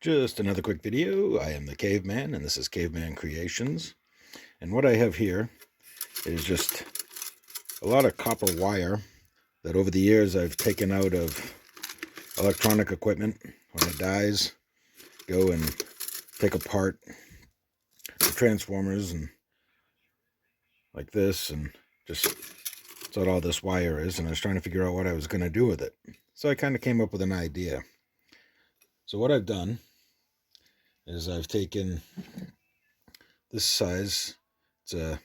Just another quick video. I am the Caveman, and this is Caveman Creations. And what I have here is just a lot of copper wire that over the years I've taken out of electronic equipment. When it dies, go and take apart the transformers and like this, and just that's what all this wire is. And I was trying to figure out what I was going to do with it. So I kind of came up with an idea. So what I've done is I've taken this size. It's a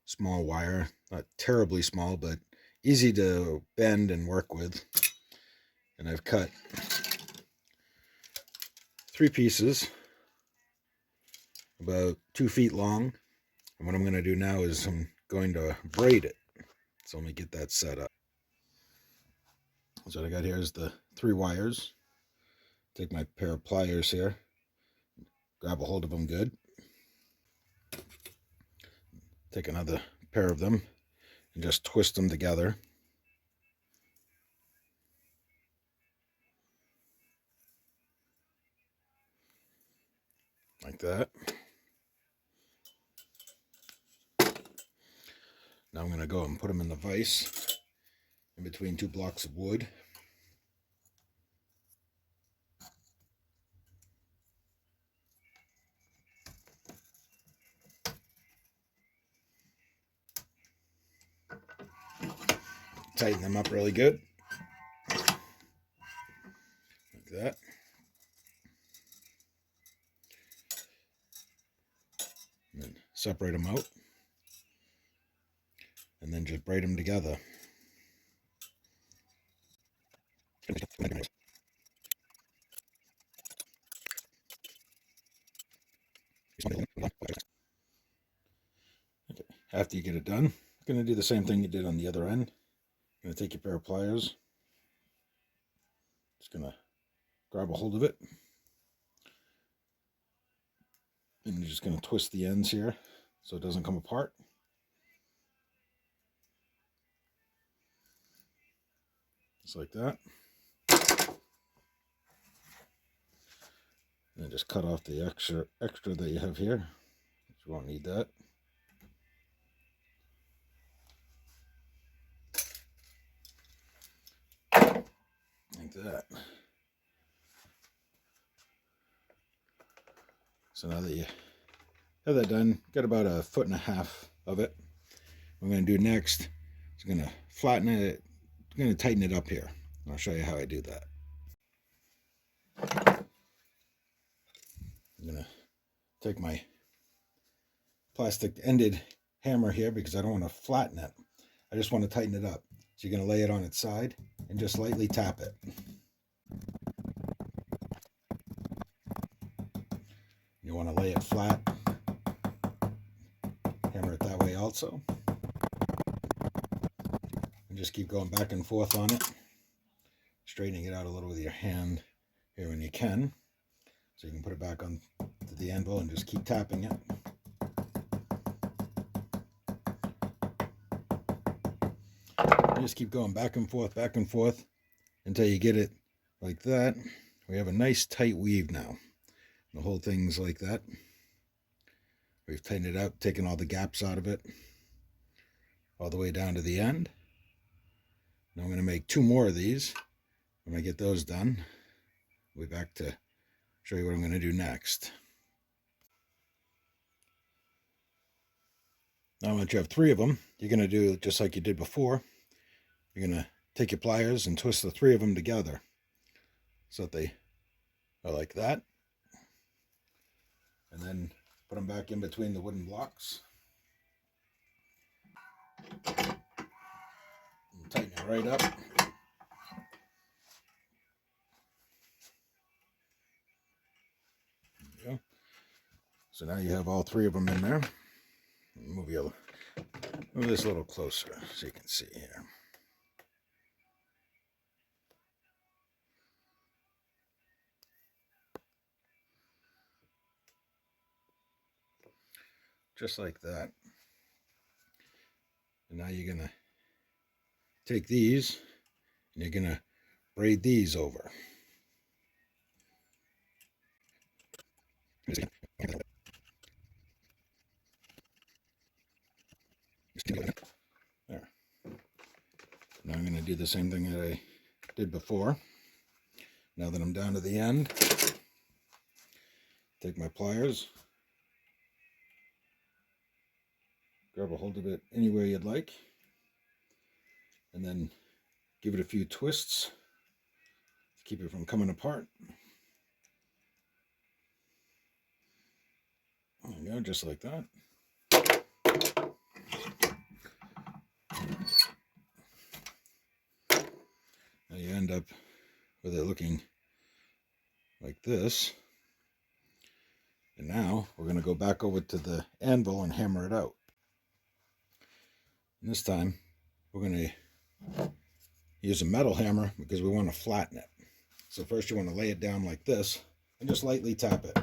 small wire, not terribly small, but easy to bend and work with. And I've cut 3 pieces about 2 feet long. And what I'm going to do now is I'm going to braid it. So let me get that set up. So what I got here is the 3 wires. Take my pair of pliers here, grab a hold of them good. Take another pair of them and just twist them together. Like that. Now I'm going to go and put them in the vise in between 2 blocks of wood. Tighten them up really good. Like that. And then separate them out. And then just braid them together. Okay. After you get it done, you're going to do the same thing you did on the other end. You're going to take your pair of pliers. Just going to grab a hold of it. And you're just going to twist the ends here so it doesn't come apart. Just like that. And then just cut off the extra that you have here. You won't need that. Like that. So now that you have that done, got about 1.5 feet of it. What I'm going to do next is going to flatten it. I'm going to tighten it up here. I'll show you how I do that. I'm going to take my plastic ended hammer here because I don't want to flatten it. I just want to tighten it up. So you're going to lay it on its side and just lightly tap it. You want to lay it flat. Hammer it that way also. And just keep going back and forth on it. Straightening it out a little with your hand here when you can. So you can put it back on to the anvil and just keep tapping it. You just keep going back and forth until you get it like that. We have a nice tight weave now. The whole thing's like that. We've tightened it up, taken all the gaps out of it, all the way down to the end. Now I'm going to make 2 more of these. When I get those done, we'll be back to show you what I'm going to do next. Now once you have 3 of them, you're going to do just like you did before. You're going to take your pliers and twist the 3 of them together so that they are like that. And then put them back in between the wooden blocks. And tighten it right up. There you go. So now you have all 3 of them in there. Move this a little closer so you can see here. Just like that. And now you're going to take these and you're going to braid these over. There. Now I'm going to do the same thing that I did before. Now that I'm down to the end, take my pliers, grab a hold of it anywhere you'd like, and then give it a few twists to keep it from coming apart. There you go, just like that. Now you end up with it looking like this. And now we're going to go back over to the anvil and hammer it out. And this time we're going to use a metal hammer because we want to flatten it. So first you want to lay it down like this and just lightly tap it.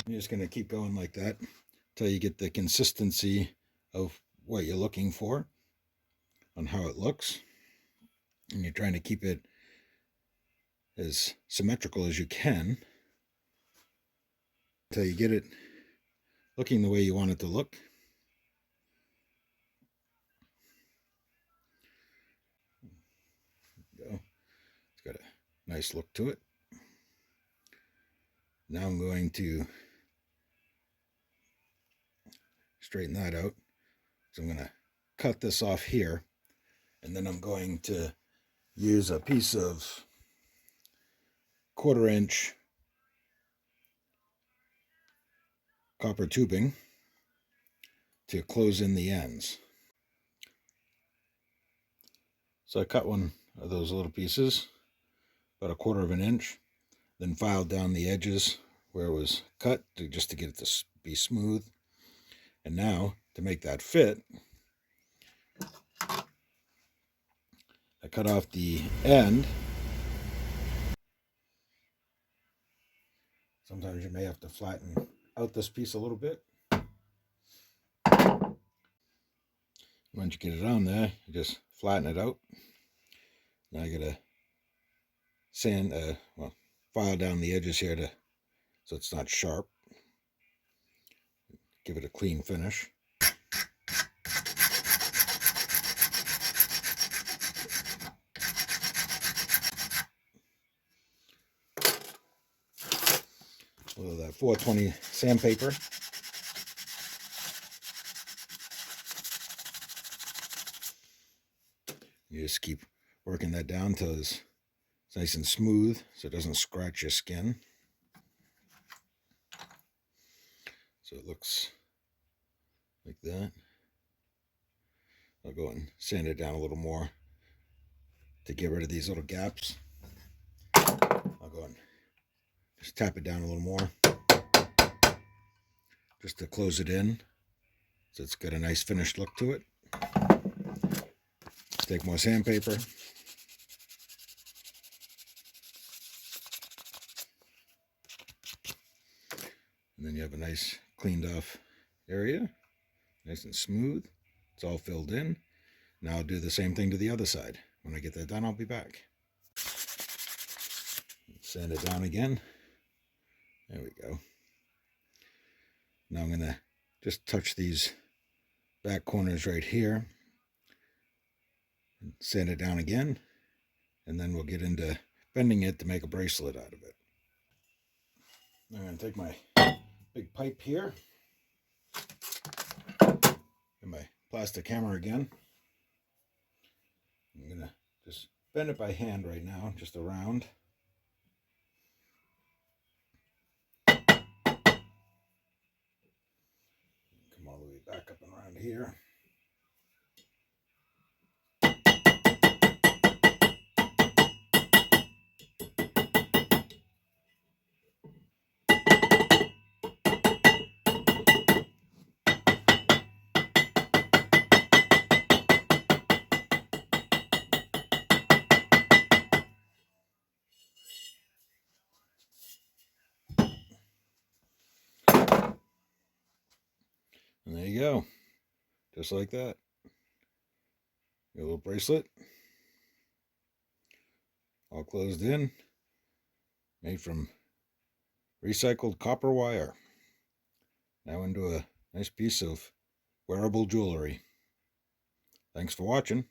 You're just going to keep going like that until you get the consistency of what you're looking for on how it looks. And you're trying to keep it as symmetrical as you can until you get it looking the way you want it to look. There you go. It's got a nice look to it. Now I'm going to straighten that out. So I'm going to cut this off here, and then I'm going to use a piece of 1/4 inch copper tubing to close in the ends. So I cut one of those little pieces, about 1/4 inch, then filed down the edges where it was cut just to get it to be smooth. And now, to make that fit, I cut off the end. Sometimes you may have to flatten out this piece a little bit. Once you get it on there, you just flatten it out. Now I gotta file down the edges here so it's not sharp. Give it a clean finish. With that 420 sandpaper. You just keep working that down until it's nice and smooth so it doesn't scratch your skin. So it looks like that. I'll go and sand it down a little more to get rid of these little gaps. I'll go and just tap it down a little more just to close it in so it's got a nice finished look to it. Take more sandpaper. And then you have a nice cleaned off area, nice and smooth. It's all filled in. Now I'll do the same thing to the other side. When I get that done, I'll be back. Sand it down again. There we go. Now I'm going to just touch these back corners right here. Sand it down again. And then we'll get into bending it to make a bracelet out of it. I'm going to take my big pipe here. And my plastic hammer again. I'm going to just bend it by hand right now, just around. Come all the way back up and around here. And there you go, just like that. Your little bracelet. all closed in, made from recycled copper wire. Now into a nice piece of wearable jewelry. Thanks for watching.